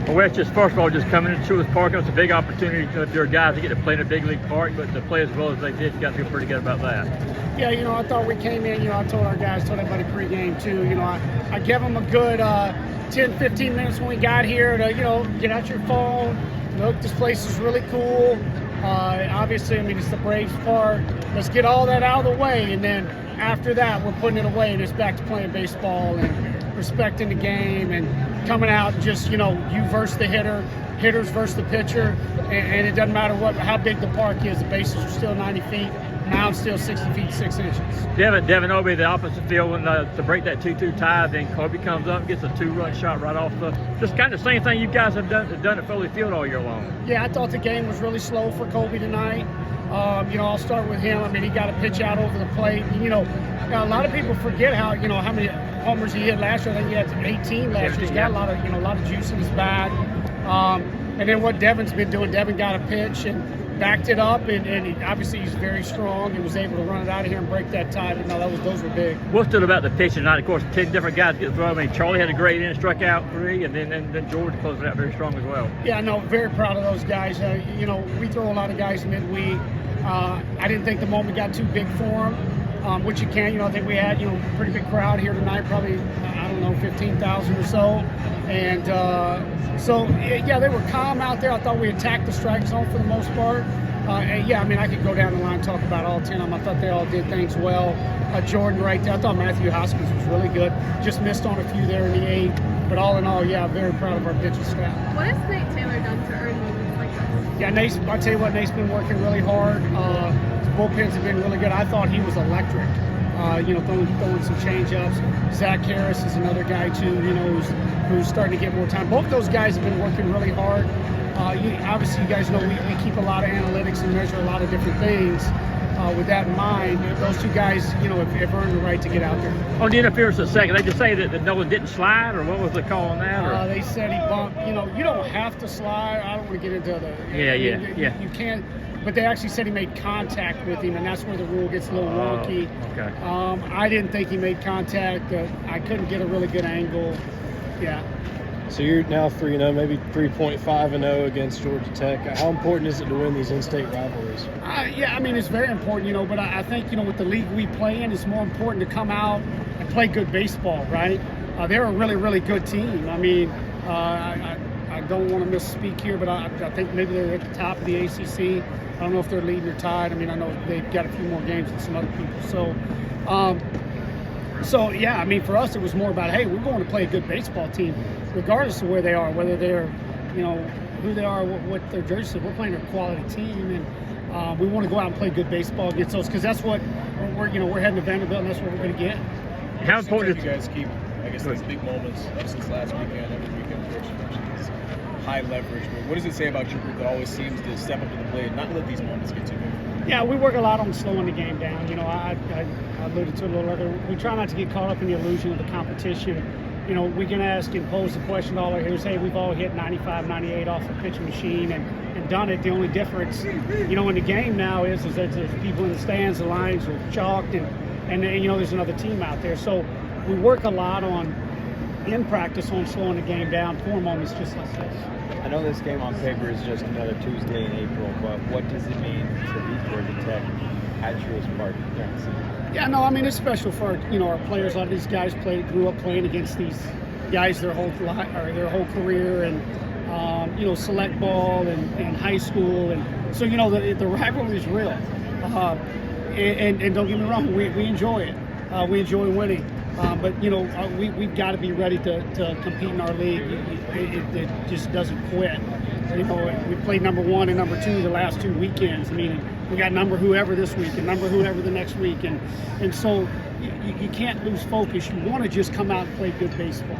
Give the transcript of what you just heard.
Well, Wes, just first of all, just coming into Truist Park, it's a big opportunity if you're a guy to get to play in a big league park, but to play as well as they did, you got to feel pretty good about that. Yeah, I thought we came in, I told our guys, told everybody pregame too, I gave them a good 10, 15 minutes when we got here to, get out your phone, look, this place is really cool. Obviously, it's the Braves park. Let's get all that out of the way, and then after that, we're putting it away, and it's back to playing baseball and respecting the game and coming out and just, you versus the hitter, hitters versus the pitcher, and it doesn't matter how big the park is. The bases are still 90 feet. Mound's still 60 feet 6 inches. Devin Obey, the opposite field, when to break that 2-2 tie, then Kobe comes up and gets a 2-run shot right off the. Just kind of the same thing you guys have done at Foley Field all year long. Yeah, I thought the game was really slow for Kobe tonight. I'll start with him. He got a pitch out over the plate. A lot of people forget how many homers he hit last year. I think he had 18 last year. He's got a lot of juice in his bat. And then what Devin's been doing, Devin got a pitch and backed it up, and obviously he's very strong. He was able to run it out of here and break that tie. But no, those were big. What's it about the pitch tonight? Of course, 10 different guys get thrown. Charlie had a great inning, struck out 3, and then George closed it out very strong as well. Yeah, no, very proud of those guys. We throw a lot of guys midweek. I didn't think the moment got too big for them, which you can. I think we had a pretty big crowd here tonight, probably 15,000 or so, and they were calm out there. I thought we attacked the strike zone for the most part. I could go down the line and talk about all 10 of them. I thought they all did things well. Jordan right there. I thought Matthew Hoskins was really good. Just missed on a few there in the 8th, but all in all, very proud of our pitching staff. What has Nate Taylor done to earn moments like this? Yeah, Nate, I'll tell you what, Nate's been working really hard. His bullpens have been really good. I thought he was electric. Throwing some change-ups. Zach Harris is another guy too, who's starting to get more time. Both those guys have been working really hard. Obviously, you guys know we keep a lot of analytics and measure a lot of different things. With that in mind, those two guys, have earned the right to get out there. On the interference at second, they just say that Nolan didn't slide, or what was the call on that? They said he bumped. You don't have to slide. I don't want to get into the. Yeah. You can't. But they actually said he made contact with him, and that's where the rule gets a little wonky. Okay. I didn't think he made contact. I couldn't get a really good angle. Yeah. So you're now 3-0, maybe 3.5-0 against Georgia Tech. How important is it to win these in-state rivalries? It's very important, but I think, with the league we play in, it's more important to come out and play good baseball, right? They're a really, really good team. I don't want to misspeak here, but I think maybe they're at the top of the ACC. I don't know if they're leading or tied. I know they've got a few more games than some other people. For us, it was more about, hey, we're going to play a good baseball team, regardless of where they are, whether they're, who they are, what their jersey is. We're playing a quality team, and we want to go out and play good baseball against those, because that's what we're heading to Vanderbilt, and that's what we're going to get. How important is you guys keep, these big moments ever since last weekend, every weekend, these high leverage? What does it say about your group that always seems to step up to the plate and not let these moments get too big? Yeah, we work a lot on slowing the game down. I alluded to it a little earlier. We try not to get caught up in the illusion of the competition. We can ask and pose the question to all our hitters, hey, we've all hit 95, 98 off the pitching machine and done it. The only difference, in the game now is that there's people in the stands, the lines are chalked, and there's another team out there. So we work a lot in practice on slowing the game down for moments just like this. I know this game on paper is just another Tuesday in April, but what does it mean to beat Georgia Tech at Truist Park during the season? Yeah, no, it's special for our players. A lot of these guys grew up playing against these guys their whole career, and select ball and high school, and so the rivalry is real. And don't get me wrong, we enjoy it. We enjoy winning. But we've got to be ready to compete in our league. It just doesn't quit. We played number 1 and number 2 the last 2 weekends. We got number whoever this week and number whoever the next week, and so you can't lose focus. You want to just come out and play good baseball.